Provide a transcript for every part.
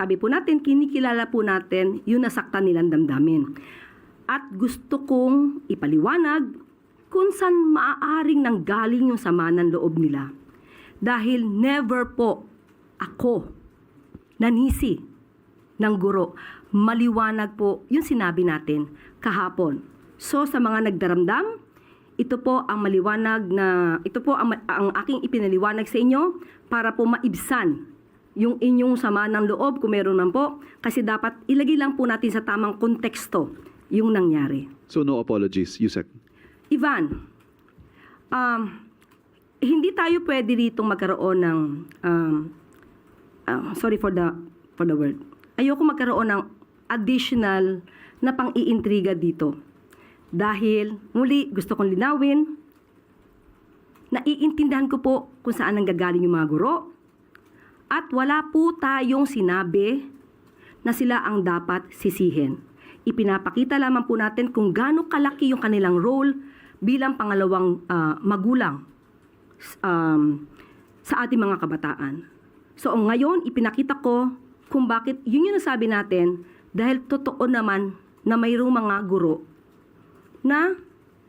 sabi po natin, kinikilala po natin yung nasaktan nilang damdamin. At gusto kong ipaliwanag kung saan maaaring nanggaling yung sama ng loob nila. Dahil never po ako nanisi ng guro. Maliwanag po yung sinabi natin kahapon. So sa mga nagdaramdam, ito po ang maliwanag na, ito po ang aking ipinaliwanag sa inyo para po maibsan yung inyong sama ng loob kung meron man po. Kasi dapat ilagay lang po natin sa tamang konteksto yung nangyari. So no apologies, Yusek. Ivan, hindi tayo pwede rito magkaroon ng, sorry for the word, ayoko magkaroon ng additional na pang-iintriga dito. Dahil, muli, gusto kong linawin, naiintindihan ko po kung saan nanggagaling yung mga guro, at wala po tayong sinabi na sila ang dapat sisihin. Ipinapakita lamang po natin kung gaano kalaki yung kanilang role bilang pangalawang magulang sa ating mga kabataan. So ngayon, ipinakita ko kung bakit yun yung nasabi natin dahil totoo naman na mayroong mga guro na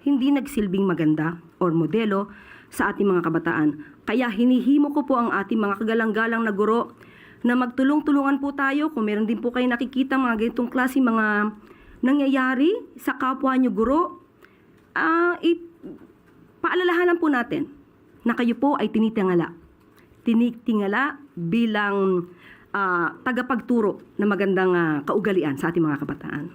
hindi nagsilbing maganda or modelo sa ating mga kabataan. Kaya hinihimo ko po ang ating mga kagalang-galang na guro na magtulong-tulungan po tayo kung meron din po kayo nakikita mga ganitong klase mga nangyayari sa kapwa nyo guro. Paalalahanan po natin na kayo po ay tinitingala bilang tagapagturo na magandang kaugalian sa ating mga kabataan.